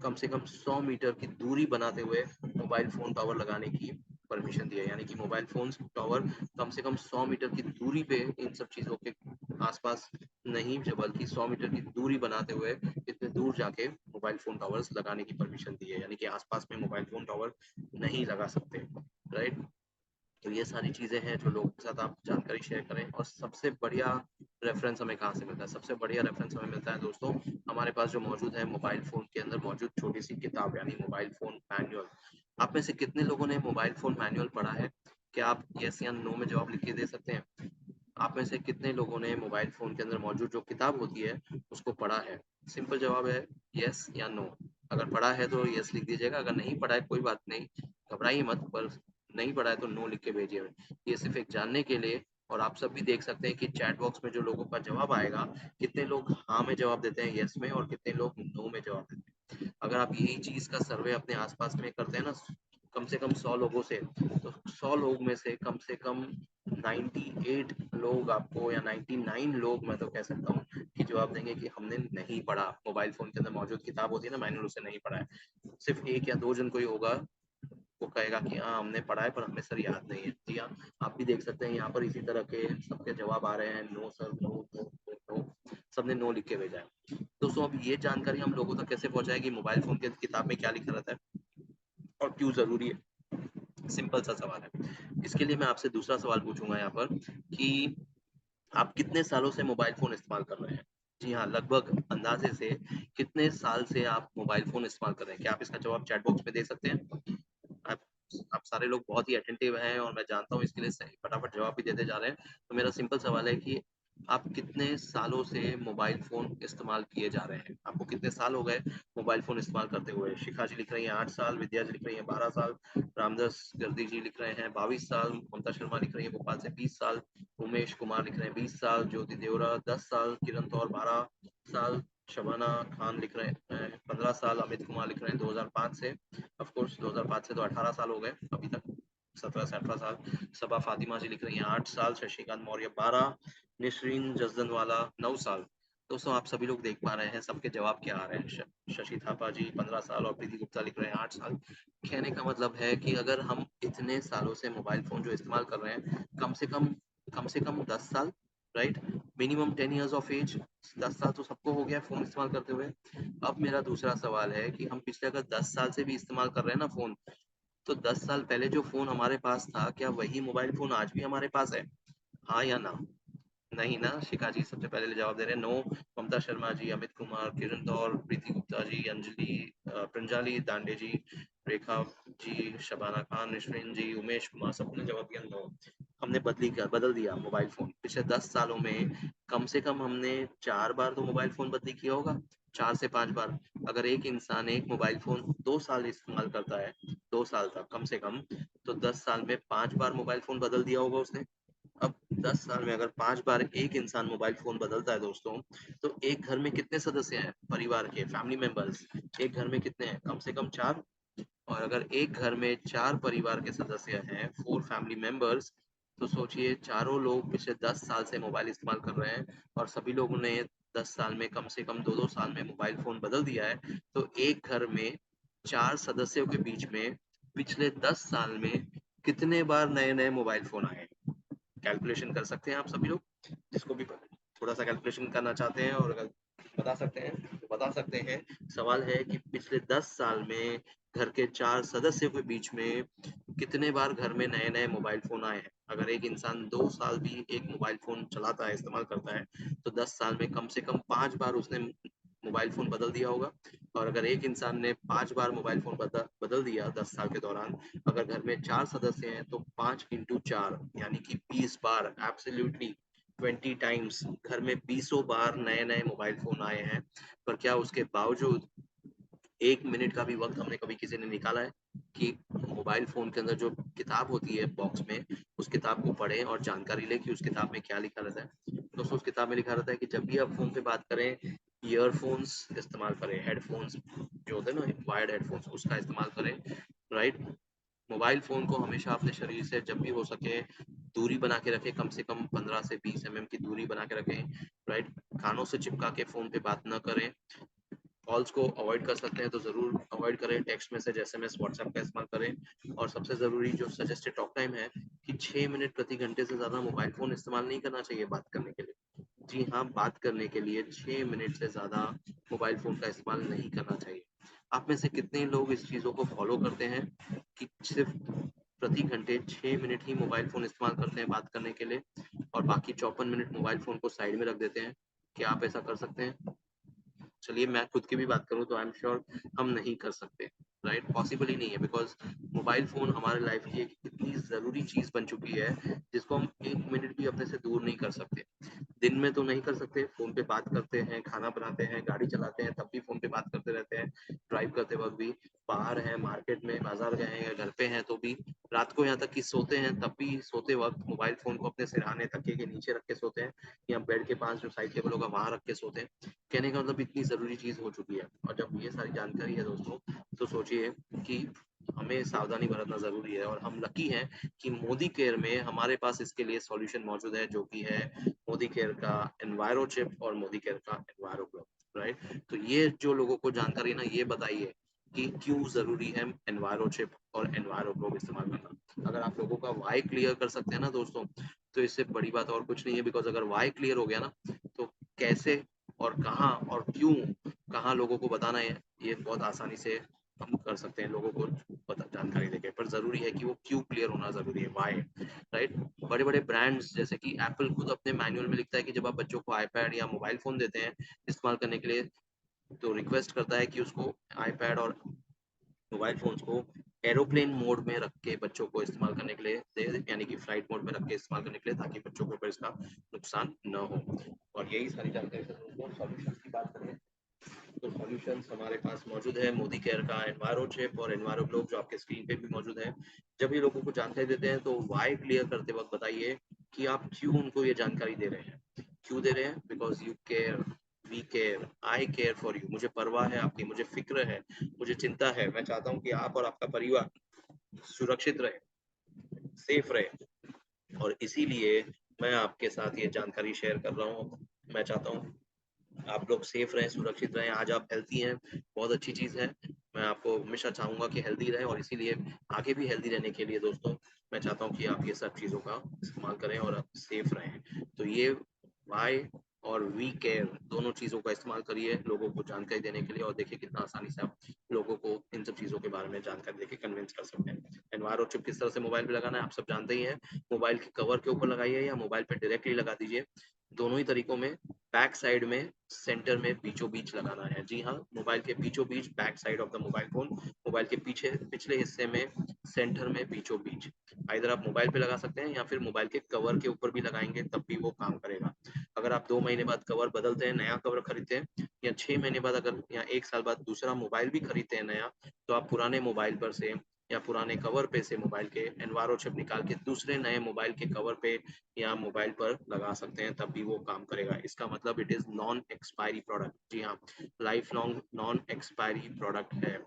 कम से कम 100 मीटर की दूरी बनाते हुए मोबाइल फोन टावर लगाने की परमिशन दी है। यानी कि मोबाइल फोन टावर कम से कम 100 मीटर की दूरी पे, इन सब चीजों के आसपास नहीं, बल्कि 100 मीटर की दूरी बनाते हुए इतने दूर जाके मोबाइल फोन टावर्स लगाने की परमिशन दी है। यानी कि आसपास में मोबाइल फोन टावर नहीं लगा सकते, राइट। तो ये सारी चीजें हैं जो लोगों के साथ आप जानकारी शेयर करें। और सबसे बढ़िया रेफरेंस हमें कहाँ से मिलता है? सबसे बढ़िया रेफरेंस हमें मिलता है दोस्तों, हमारे पास जो मौजूद है मोबाइल फोन के अंदर मौजूद छोटी सी किताब, यानी मोबाइल फोन मैनुअल। आप में से कितने लोगों ने मोबाइल फोन मैनुअल पढ़ा है? क्या आप यस या नो में जवाब लिख के दे सकते हैं? आप में से कितने लोगों ने मोबाइल फोन के अंदर मौजूद जो किताब होती है उसको पढ़ा है? सिंपल जवाब है यस या नो। अगर पढ़ा है तो यस लिख दीजिएगा, अगर नहीं पढ़ा है कोई बात नहीं, घबराइए मत, पर नहीं पढ़ा है तो नो लिख के भेजिए। ये सिर्फ एक जानने के लिए। और आप सब भी देख सकते हैं कि चैट बॉक्स में जो लोगों का जवाब आएगा, कितने लोग हाँ में जवाब देते हैं, यस में, और कितने लोग नो में जवाब देते हैं। अगर आप यही चीज का सर्वे अपने आसपास में करते हैं ना, कम से कम 100 लोगों से, तो 100 लोग में से कम 98 लोग आपको, या 99 लोग मैं तो कह सकता हूँ, कि जवाब देंगे कि हमने नहीं पढ़ा, मोबाइल फोन के अंदर मौजूद किताब होती है ना मैनुअल, उसे नहीं पढ़ा है। सिर्फ एक या दो जन कोई होगा, वो कहेगा कि हाँ हमने पढ़ा है पर हमें सर याद नहीं है। जी हाँ, आप भी देख सकते हैं यहाँ पर इसी तरह के सबके जवाब आ रहे हैं, no sir, no no no no, सबने नो लिख के भेजा है। दोस्तों अब ये जानकारी हम लोगों तक कैसे पहुंचाएगी, मोबाइल फोन के किताब में क्या लिखा रहता है और क्यों जरूरी है, सिंपल सा सवाल है। इसके लिए मैं आपसे दूसरा सवाल पूछूँगा यहाँ पर कि आप कितने सालों से मोबाइल फ़ोन इस्तेमाल कर रहे हैं? जी हाँ, लगभग अंदाज़े से कितने साल से आप मोबाइल फ़ोन इस्तेमाल कर रहे हैं? क्या आप इसका जवाब चैट बॉक्स में दे सकते हैं? आप आप सारे लोग बहुत ही अटेंटिव हैं और मैं जानता हूँ इसके लिए सही फटाफट जवाब भी देते जा रहे हैं। तो मेरा सिंपल सवाल है कि आप कितने सालों से मोबाइल फ़ोन इस्तेमाल किए जा रहे हैं? आपको कितने साल हो गए मोबाइल फ़ोन इस्तेमाल करते हुए? शिखा जी लिख रही हैं 8 साल, विद्या जी लिख रही हैं 12 साल, रामदास गर्दी जी लिख रहे हैं 22 साल, ममता शर्मा लिख रही हैं भोपाल से 20 साल, उमेश कुमार लिख रहे हैं 20 साल, ज्योति देवरा 10 साल, किरण कौर 12 साल, शबाना खान लिख रहे हैं 15 साल, अमित कुमार लिख रहे हैं 2005 से। ऑफ कोर्स 2005 से तो 18 साल हो गए अभी तक, 17 से 18 साल। सबा फातिमा जी लिख रही हैं 8 साल, शशिकांत मौर्य 12, निशरीन जसदनवाला 9 साल। दोस्तों आप सभी लोग देख पा रहे हैं सबके जवाब क्या आ रहे हैं। शशि थापा जी 15 साल और प्रीति गुप्ता लिख रहे हैं 8 साल। कहने का मतलब है कि अगर हम इतने सालों से मोबाइल फ़ोन जो इस्तेमाल कर रहे हैं, कम से कम 10 साल, right? Minimum 10 years of age, 10 साल तो सबको हो गया फ़ोन इस्तेमाल करते हुए। अब मेरा दूसरा सवाल है कि हम पिछले अगर 10 साल से भी इस्तेमाल कर रहे हैं ना फ़ोन, तो 10 साल पहले जो फ़ोन हमारे पास था, क्या वही मोबाइल फ़ोन आज भी हमारे पास है? हाँ या ना? नहीं ना, शिखा जी सबसे पहले जवाब दे रहे हैं नो। ममता शर्मा जी, अमित कुमार, किरण कौर, प्रीति गुप्ता जी, अंजलि प्रंजाली दांडे जी, रेखा जी, शबाना खान, निशरीन जी, उमेश कुमार, सबने जवाब दिया नो। हमने बदल दिया मोबाइल फ़ोन। पिछले 10 सालों में कम से कम हमने 4 बार तो मोबाइल फ़ोन बदली किया होगा, 4 से 5 बार। अगर एक इंसान एक मोबाइल फ़ोन 2 साल इस्तेमाल करता है, 2 साल तक कम से कम, तो 10 साल में 5 बार मोबाइल फ़ोन बदल दिया होगा उसने। अब 10 साल में अगर 5 बार एक इंसान मोबाइल फ़ोन बदलता है दोस्तों, तो एक घर में कितने सदस्य हैं परिवार के, फैमिली मेंबर्स? एक घर में कितने हैं? कम से कम 4। और अगर एक घर में 4 परिवार के सदस्य हैं, 4 फैमिली मेंबर्स, तो सोचिए चारों लोग पिछले 10 साल से मोबाइल इस्तेमाल कर रहे हैं और सभी लोगों ने 10 साल में कम से कम 2-2 साल में मोबाइल फ़ोन बदल दिया है, तो एक घर में 4 सदस्यों के बीच में पिछले 10 साल में कितने बार नए-नए मोबाइल फ़ोन आए हैं? कैलकुलेशन कर सकते हैं आप सभी लोग, जिसको भी थोड़ा सा कैलकुलेशन करना चाहते हैं और अगर बता सकते हैं तो बता सकते हैं। सवाल है कि पिछले 10 साल में घर के 4 सदस्यों के बीच में कितने बार घर में नए-नए मोबाइल फ़ोन आए हैं? अगर एक इंसान 2 साल भी एक मोबाइल फ़ोन चलाता है, इस्तेमाल करता है, तो 10 साल में कम से कम 5 बार उसने मोबाइल फ़ोन बदल दिया होगा। और अगर एक इंसान ने 5 बार मोबाइल फ़ोन बदल दिया 10 साल के दौरान, अगर घर में 4 सदस्य हैं तो 5 इंटू 4 यानी कि 20 बार, एब्सोल्युटली 20 टाइम्स घर में बीसों बार नए-नए मोबाइल फ़ोन आए हैं। पर क्या उसके बावजूद 1 मिनट का भी वक़्त हमने कभी किसी ने निकाला है कि मोबाइल फ़ोन के अंदर जो किताब होती है बॉक्स में, उस किताब को पढ़ें और जानकारी लें कि उस किताब में क्या लिखा रहता है। दोस्तों उस किताब में लिखा रहता है कि जब भी आप फ़ोन पे बात करें, ईयरफ़ोन्स इस्तेमाल करें, हेडफ़ोन्स जो होते हैं ना वायर्ड हेडफ़ोन्स उसका इस्तेमाल करें, राइट? मोबाइल फ़ोन को हमेशा अपने शरीर से जब भी हो सके दूरी बना के रखें, कम से कम 15 से 20 एमएम की दूरी बना के रखें, राइट? कानों से चिपका के फ़ोन पे बात ना करें। कॉल्स को अवॉइड कर सकते हैं तो ज़रूर अवॉइड करें, टेक्स्ट मैसेज, एसएमएस, व्हाट्सएप का इस्तेमाल करें और सबसे ज़रूरी जो सजेस्टेड टॉक टाइम है कि 6 मिनट प्रति घंटे से ज़्यादा मोबाइल फ़ोन इस्तेमाल नहीं करना चाहिए बात करने के लिए। जी हाँ, बात करने के लिए 6 मिनट से ज़्यादा मोबाइल फ़ोन का इस्तेमाल नहीं करना चाहिए। आप में से कितने लोग इस चीज़ों को फ़ॉलो करते हैं कि सिर्फ़ प्रति घंटे 6 मिनट ही मोबाइल फ़ोन इस्तेमाल करते हैं बात करने के लिए और बाकी 54 मिनट मोबाइल फ़ोन को साइड में रख देते हैं? क्या आप ऐसा कर सकते हैं? चलिए मैं खुद की भी बात करूँ तो आई एम श्योर हम नहीं कर सकते, राइट? पॉसिबल ही नहीं है बिकॉज़ मोबाइल फ़ोन हमारे लाइफ़ की एक इतनी ज़रूरी चीज़ बन चुकी है, जिसको हम 1 मिनट भी अपने से दूर नहीं कर सकते। दिन में तो नहीं कर सकते, फ़ोन पे बात करते हैं, खाना बनाते हैं, गाड़ी चलाते हैं, तब भी फ़ोन पे बात करते रहते हैं, ड्राइव करते वक़्त भी, बाहर हैं, मार्केट में, बाज़ार गए हैं या घर पे हैं तो भी, रात को यहाँ तक कि सोते हैं तब भी सोते वक़्त मोबाइल फ़ोन को अपने सिरहाने, तकिए के नीचे रख के सोते हैं या बेड के पास जो साइड टेबल होगा वहाँ रख के सोते हैं। कहने का मतलब इतनी ज़रूरी चीज़ हो चुकी है और जब ये सारी जानकारी है दोस्तों, तो सोचिए कि हमें सावधानी बरतना ज़रूरी है और हम लकी हैं कि मोदी केयर में हमारे पास इसके लिए सॉल्यूशन मौजूद है जो कि है मोदी केयर का एनवायरो चिप और मोदी केयर का एनवायरो ग्लोब, राइट? तो ये जो लोगों को जानकारी ना ये बताइए कि क्यों ज़रूरी है एनवायरो चिप और एनवायरो ग्लोब इस्तेमाल करना। अगर आप लोगों का व्हाय क्लियर कर सकते हैं ना दोस्तों, तो इससे बड़ी बात और कुछ नहीं है बिकॉज़ अगर व्हाय क्लियर हो गया ना, तो कैसे और कहाँ और क्यों, कहाँ लोगों को बताना है, ये बहुत आसानी से हम कर सकते हैं लोगों को पता जानकारी देके, पर ज़रूरी है कि वो क्यों क्लियर होना ज़रूरी है, व्हाई, राइट? बड़े-बड़े ब्रांड्स जैसे कि एप्पल खुद अपने मैनुअल में लिखता है कि जब आप बच्चों को आईपैड या मोबाइल फ़ोन देते हैं इस्तेमाल करने के लिए, तो रिक्वेस्ट करता है कि उसको आईपैड और मोबाइल फ़ोन्स को एरोप्लेन मोड में रख के बच्चों को इस्तेमाल करने के लिए दे, यानी कि फ्लाइट मोड में रख के इस्तेमाल करने के लिए, ताकि बच्चों के ऊपर इसका नुकसान न हो। और यही सारी जानकारी से दोस्तों सॉल्यूशंस की बात करें तो सॉल्यूशंस हमारे पास मौजूद है मोदी केयर का एनवायरो चिप और एनवायरो ग्लोब, जो आपके स्क्रीन पे भी मौजूद है। जब ये लोगों को जानकारी देते हैं तो व्हाई क्लियर करते वक्त बताइए कि आप क्यों उनको ये जानकारी दे रहे हैं। क्यों दे रहे हैं? Because you care, we care, I care for you. मुझे परवाह है आपकी, मुझे फिक्र है, मुझे चिंता है। मैं चाहता हूँ कि आप और आपका परिवार सुरक्षित रहे, सेफ रहे, और इसीलिए मैं आपके साथ ये जानकारी शेयर कर रहा हूँ। मैं चाहता हूँ आप लोग सेफ रहें, सुरक्षित रहें। आज आप हेल्थी हैं, बहुत अच्छी चीज़ है। मैं आपको हमेशा चाहूँगा कि हेल्दी रहें, और इसीलिए आगे भी हेल्दी रहने के लिए दोस्तों मैं चाहता हूँ कि आप ये सब चीज़ों का इस्तेमाल करें और आप सेफ रहें। तो ये व्हाई और वी केयर दोनों चीज़ों का इस्तेमाल करिए लोगों को जानकारी देने के लिए, और देखिए कितना आसानी से आप लोगों को इन सब चीज़ों के बारे में जानकारी देके कन्विंस कर सकते हैं। एनवायरो चिप किस तरह से मोबाइल पे लगाना है आप सब जानते ही हैं। मोबाइल के कवर के ऊपर लगाइए या मोबाइल पे डायरेक्टली लगा दीजिए। दोनों ही तरीकों में बैक साइड में, सेंटर में, बीचों-बीच लगाना है। जी हाँ, मोबाइल के बीचों-बीच, back side of the mobile phone, mobile के पीछे पिछले हिस्से में, सेंटर में, बीचों-बीच। आइदर आप मोबाइल पे लगा सकते हैं या फिर मोबाइल के कवर के ऊपर भी लगाएँगे तब भी वो काम करेगा। अगर आप 2 महीने बाद कवर बदलते हैं, नया कवर खरीदते हैं, या 6 महीने बाद अगर या 1 साल बाद दूसरा मोबाइल भी खरीदते हैं नया, तो आप पुराने मोबाइल पर से या पुराने कवर पे से मोबाइल के एनवायरो चिप निकाल के दूसरे नए मोबाइल के कवर पे या मोबाइल पर लगा सकते हैं, तब भी वो काम करेगा। इसका मतलब it is non expiry product. जी हाँ, life long non expiry product है।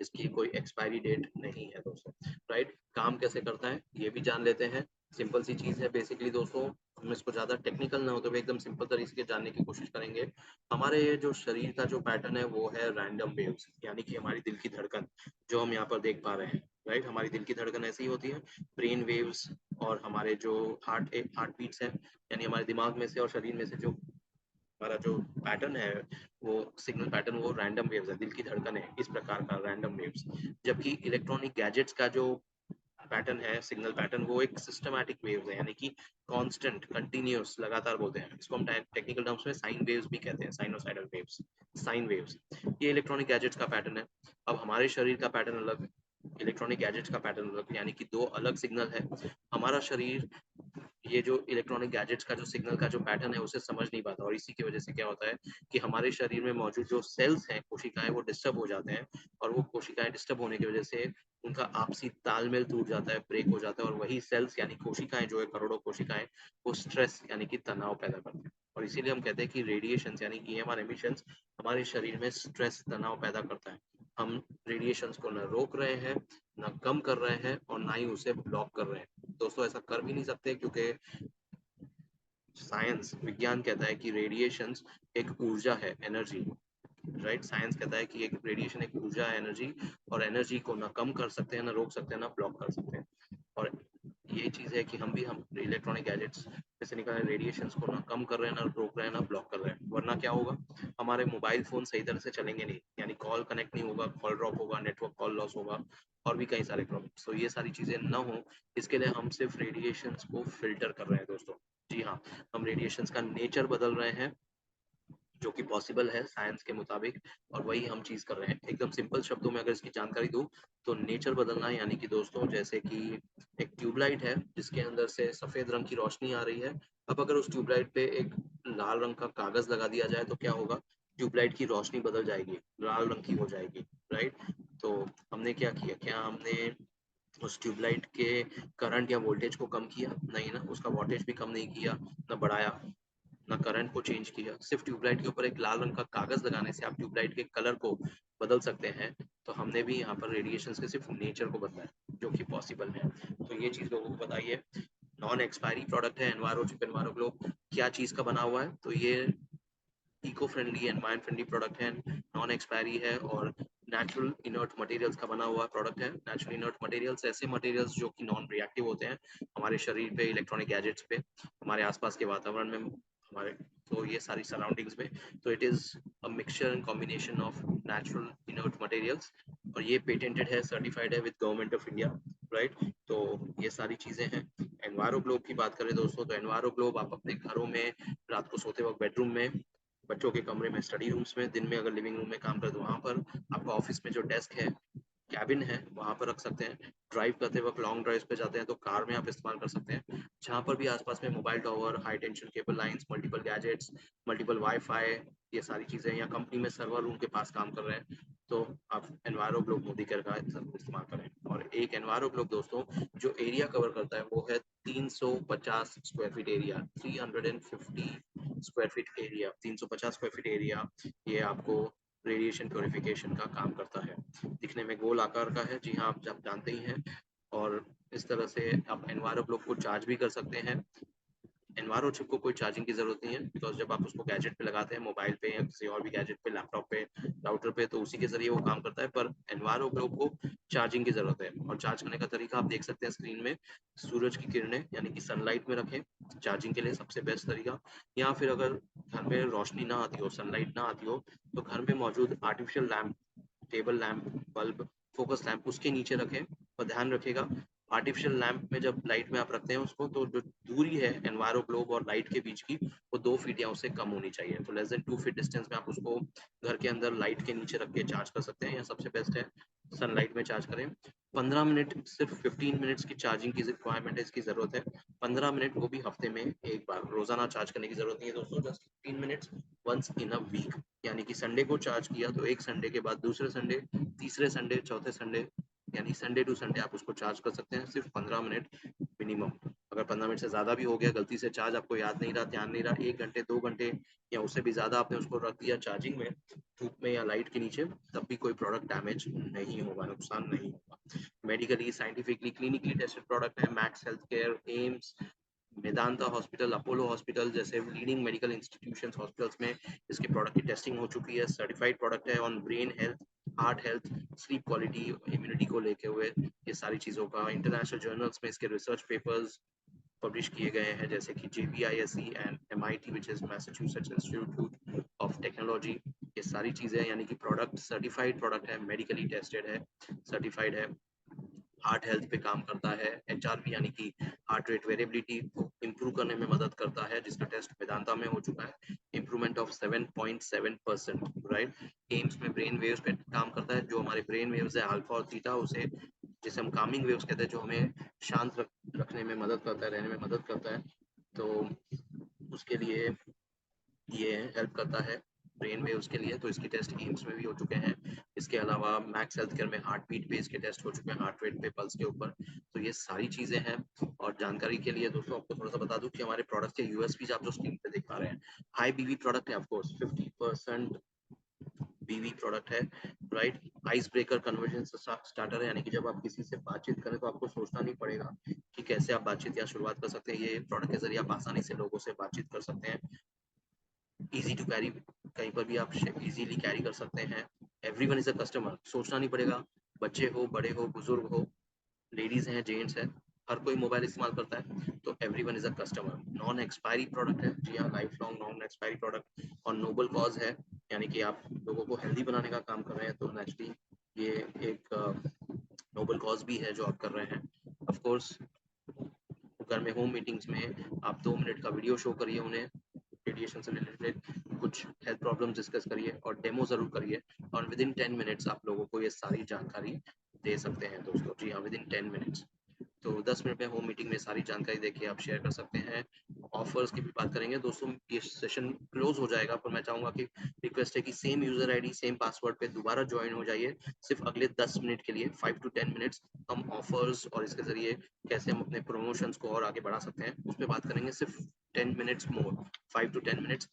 इसकी कोई एक्सपायरी डेट नहीं है दोस्तों, राइट? काम कैसे करता है ये भी जान लेते हैं। सिंपल सी चीज़ है बेसिकली दोस्तों, हम इसको ज़्यादा टेक्निकल ना होते हुए एकदम सिंपल तरीके से जानने की कोशिश करेंगे। हमारे ये जो शरीर का जो पैटर्न है वो है रैंडम वेव्स, यानी कि हमारी दिल की धड़कन जो हम यहाँ पर देख पा रहे हैं, राइट? हमारी दिल की धड़कन ऐसी ही होती है, ब्रेन वेव्स, और हमारे जो हार्ट बीट्स हैं, यानी हमारे दिमाग में से और शरीर में से जो हमारा जो पैटर्न है, वो सिग्नल पैटर्न, वो रैंडम वेव्स है, दिल की धड़कन है, इस प्रकार का रैंडम वेव्स। जबकि इलेक्ट्रॉनिक गैजेट्स का जो पैटर्न है, सिग्नल पैटर्न, वो एक सिस्टमैटिक वेव्स है, यानी कि कांस्टेंट, कंटीन्यूअस, लगातार बोलते हैं। इसको हम टेक्निकल टर्म्स में साइन वेव्स भी कहते हैं, साइनोसॉइडल वेव्स, साइन वेव्स। ये इलेक्ट्रॉनिक गैजेट्स का पैटर्न है। अब हमारे शरीर का पैटर्न अलग, इलेक्ट्रॉनिक गैजेट्स का पैटर्न अलग, यानी कि 2 अलग सिग्नल है। हमारा शरीर ये जो इलेक्ट्रॉनिक गैजेट्स का जो सिग्नल का जो पैटर्न है उसे समझ नहीं पाता, और इसी की वजह से क्या होता है कि हमारे शरीर में मौजूद जो सेल्स हैं, कोशिकाएं, वो डिस्टर्ब हो जाते हैं, और वो कोशिकाएं डिस्टर्ब होने की वजह से उनका आपसी तालमेल टूट जाता है, ब्रेक हो जाता है, और वही सेल्स यानी कोशिकाएं जो है, करोड़ों कोशिकाएं, वो स्ट्रेस यानी कि तनाव पैदा करते हैं। और इसीलिए हम कहते हैं कि रेडिएशन यानी ईएमआर एमिशंस हमारे शरीर में स्ट्रेस, तनाव पैदा करता है। हम रेडिएशंस को न रोक रहे हैं, ना कम कर रहे हैं, और ना ही उसे ब्लॉक कर रहे हैं। दोस्तों ऐसा कर भी नहीं सकते, क्योंकि साइंस, विज्ञान कहता है कि रेडिएशंस एक ऊर्जा है, एनर्जी, राइट? साइंस कहता है कि एक रेडिएशन एक ऊर्जा है, एनर्जी, और एनर्जी को ना कम कर सकते हैं, ना रोक सकते हैं, ना ब्लॉक कर सकते हैं। और ये चीज़ है कि हम इलेक्ट्रॉनिक गैजेट्स में से निकल रहे रेडिएशंस को ना कम कर रहे हैं, ना रोक रहे हैं, ना ब्लॉक कर रहे हैं। वरना क्या होगा, हमारे मोबाइल फ़ोन सही तरह से चलेंगे नहीं, यानी कॉल कनेक्ट नहीं होगा, कॉल ड्रॉप होगा, नेटवर्क कॉल लॉस होगा, और भी कई सारे प्रॉब्लम्स। तो ये सारी चीज़ें ना हो, इसके लिए हम सिर्फ रेडिएशंस को फ़िल्टर कर रहे हैं दोस्तों। जी हाँ, हम रेडिएशंस का नेचर बदल रहे हैं, जो कि पॉसिबल है साइंस के मुताबिक, और वही हम चीज़ कर रहे हैं। एकदम सिंपल शब्दों में अगर इसकी जानकारी दूँ, तो नेचर बदलना यानी कि दोस्तों, जैसे कि एक ट्यूबलाइट है जिसके अंदर से सफ़ेद रंग की रोशनी आ रही है। अब अगर उस ट्यूबलाइट पे एक लाल रंग का कागज़ लगा दिया जाए तो क्या होगा? ट्यूबलाइट की रोशनी बदल जाएगी, लाल रंग की हो जाएगी, राइट? तो हमने क्या किया? क्या हमने उस ट्यूबलाइट के करंट या वोल्टेज को कम किया? नहीं ना, उसका वॉटेज भी कम नहीं किया, ना बढ़ाया, ना करंट को चेंज किया। सिर्फ ट्यूबलाइट के ऊपर एक लाल रंग का कागज लगाने से आप ट्यूबलाइट के कलर को बदल सकते हैं। तो हमने भी यहाँ पर रेडिएशंस के सिर्फ नेचर को बदला है, जो कि पॉसिबल है। तो ये चीज़ लोगों को बताइए। नॉन एक्सपायरी प्रोडक्ट है एनवायरो चिप, एनवायरो ग्लोब। क्या चीज़ का बना हुआ है? तो ये eco friendly, environment friendly product है, नॉन एक्सपायरी है, और नेचुरल इनर्ट मटेरियल्स का बना हुआ प्रोडक्ट है। नेचुरल इनर्ट मटेरियल्स ऐसे मटेरियल्स जो कि नॉन रिएक्टिव होते हैं हमारे शरीर पे, इलेक्ट्रॉनिक गैजेट्स पे, हमारे आसपास के वातावरण में, हमारे तो ये सारी सराउंडिंग्स में, तो it is a mixture and combination of natural inert materials, और ये पेटेंटेड है, सर्टिफाइड है with government of India, right. तो ये सारी चीजें हैं। एनवायरो ग्लोब की बात करें दोस्तों, तो एनवायरो ग्लोब आप अपने घरों में रात को सोते वक्त बेडरूम में, बच्चों के कमरे में, स्टडी रूम्स में, दिन में अगर लिविंग रूम में काम करते तो वहां पर, आपका ऑफिस में जो डेस्क है, कैबिन है, वहां पर रख सकते हैं। ड्राइव करते वक्त, लॉन्ग ड्राइव पे जाते हैं तो कार में आप इस्तेमाल कर सकते हैं। जहां पर भी आसपास में mobile tower, high tension cable lines, multiple gadgets, multiple wifi, ये सारी चीजें, या कंपनी में सर्वर रूम के पास काम कर रहे हैं, तो आप एनवायरो ग्लोब मोदी केयर का इस्तेमाल करें। और एक एनवायरो ग्लोब दोस्तों जो एरिया कवर करता है वो है 350 square feet area, 350 square feet area, 350 square feet area. ये आपको रेडिएशन प्योरिफिकेशन का काम करता है। दिखने में गोल आकार का है, जी हाँ, आप जब जानते ही हैं। और इस तरह से आप एनवायरो ग्लोब को चार्ज भी कर सकते हैं। एनवायरो चिप को कोई चार्जिंग की जरूरत नहीं है, बिकॉज जब आप उसको गैजेट पे लगाते हैं, मोबाइल पे या किसी और भी गैजेट पे, लैपटॉप पे, राउटर पे, तो उसी के जरिए वो काम करता है। पर एनवायरो ग्लोब को चार्जिंग की जरूरत है, और चार्ज करने का तरीका आप देख सकते हैं स्क्रीन में। सूरज की किरणें यानी कि सनलाइट में रखें चार्जिंग के लिए सबसे बेस्ट तरीका। या फिर अगर घर में रोशनी ना आती हो, सनलाइट ना आती हो, तो घर में मौजूद artificial lamp, table lamp, bulb, focus lamp, उसके नीचे रखें। और ध्यान रखिएगा, आर्टिफिशियल लैंप में जब लाइट में आप रखते हैं उसको, तो जो दूरी है एनवायरो ग्लोब और लाइट के बीच की, वो 2 फीट या उससे कम होनी चाहिए। तो लेस देन 2 फीट डिस्टेंस में आप उसको घर के अंदर लाइट के नीचे रख के चार्ज कर सकते हैं, या सबसे बेस्ट है सनलाइट में चार्ज करें। 15 मिनट, सिर्फ 15 मिनट्स की चार्जिंग की रिक्वायरमेंट है, इसकी जरूरत है। 15 मिनट, वो भी हफ्ते में एक बार, रोजाना चार्ज करने की जरूरत नहीं है दोस्तों, just 15 minutes once in a week. यानी कि संडे को चार्ज किया तो एक संडे के बाद दूसरे संडे, तीसरे संडे, चौथे संडे, यानी संडे टू संडे आप उसको चार्ज कर सकते हैं, सिर्फ 15 मिनट मिनिमम। अगर 15 मिनट से ज्यादा भी हो गया, गलती से चार्ज आपको याद नहीं रहा, ध्यान नहीं रहा, 1 घंटे 2 घंटे या उससे भी ज्यादा आपने उसको रख दिया चार्जिंग में, धूप में या लाइट के नीचे, तब भी कोई प्रोडक्ट डैमेज नहीं होगा, नुकसान नहीं होगा। Medically, scientifically, clinically tested product है। Max health care, AIIMS, Medanta hospital, Apollo hospital जैसे लीडिंग मेडिकल इंस्टीट्यूशंस, हॉस्पिटल्स में इसके प्रोडक्ट की टेस्टिंग हो चुकी है। सर्टिफाइड प्रोडक्ट है on brain health, heart health, sleep quality, immunity को लेके हुए, ये सारी चीज़ों का इंटरनेशनल जर्नल्स में इसके रिसर्च पेपर्स पब्लिश किए गए हैं, जैसे कि JPISC and MIT which is Massachusetts institute of technology. ये सारी चीज़ें, यानी कि प्रोडक्ट सर्टिफाइड प्रोडक्ट है, मेडिकली टेस्टेड है, सर्टिफाइड है, हार्ट हेल्थ पे काम करता है। HRV यानी कि हार्ट रेट वेरिएबिलिटी को इम्प्रूव करने में मदद करता है, जिसका टेस्ट वेदांता में हो चुका है, इम्प्रूवमेंट ऑफ 7.7%, राइट। एम्स में ब्रेन वेव्स पे काम करता है, जो हमारे ब्रेन वेव्स है अल्फा और थीटा, उसे, जिसे हम कामिंग वेव्स कहते हैं, जो हमें शांत रखने में मदद करता है, रहने में मदद करता है, तो उसके लिए ये हेल्प करता है, ब्रेन वेव्स के लिए। तो इसके टेस्ट एम्स में भी हो चुके हैं। इसके अलावा मैक्स हेल्थ केयर में हार्ट बीट पे इसके टेस्ट हो चुके हैं, हार्ट रेट पे, पल्स के ऊपर। तो ये सारी चीजें हैं। और जानकारी के लिए दोस्तों आपको थोड़ा सा बता दूं कि हमारे प्रोडक्ट के यूएसपी आप जो स्क्रीन पे देख पा रहे हैं, हाई बीवी प्रोडक्ट है, ऑफकोर्स 50% बीवी प्रोडक्ट है, right. Ice breaker conversion starter है, यानी कि जब आप किसी से बातचीत करें तो आपको सोचना नहीं पड़ेगा कि कैसे आप बातचीत या शुरुआत कर सकते हैं। ये प्रोडक्ट के जरिए आप आसानी से लोगों से बातचीत कर सकते हैं। इजी टू कैरी, कहीं पर भी आप इजीली कैरी कर सकते हैं। एवरीवन इज अ कस्टमर, सोचना नहीं पड़ेगा, बच्चे हो, बड़े हो, बुजुर्ग हो, लेडीज हैं, जेंट्स हैं, हर कोई मोबाइल इस्तेमाल करता है, तो everyone is a customer. Non expiry product है, जी हाँ, life long non expiry product. और नोबल कॉज है, यानी कि आप लोगों को हेल्दी बनाने का काम कर रहे हैं, तो नेचुरली ये एक नोबल कॉज भी है जो आप कर रहे हैं। ऑफ कोर्स घर में होम मीटिंग्स में आप 2 मिनट का वीडियो शो करिए उन्हें, रेडिएशन से रिलेटेड कुछ हेल्थ प्रॉब्लम डिस्कस करिए और डेमो जरूर करिए, और विद इन 10 मिनट्स आप लोगों को ये सारी जानकारी दे सकते हैं दोस्तों, जी हाँ, विद इन 10 मिनट्स। तो 10 मिनट में होम मीटिंग में सारी जानकारी देके आप शेयर कर सकते हैं। ऑफर्स की भी बात करेंगे दोस्तों, ये सेशन क्लोज हो जाएगा, पर मैं चाहूंगा कि रिक्वेस्ट है कि same user ID, same password पे दोबारा ज्वाइन हो जाइए, सिर्फ अगले 10 मिनट के लिए, 5 to 10 मिनट्स। हम ऑफर्स और इसके जरिए कैसे हम अपने प्रमोशंस को और आगे बढ़ा सकते हैं, उस पर बात करेंगे, सिर्फ 10 मिनट्स मोर, 5 to 10 मिनट्स।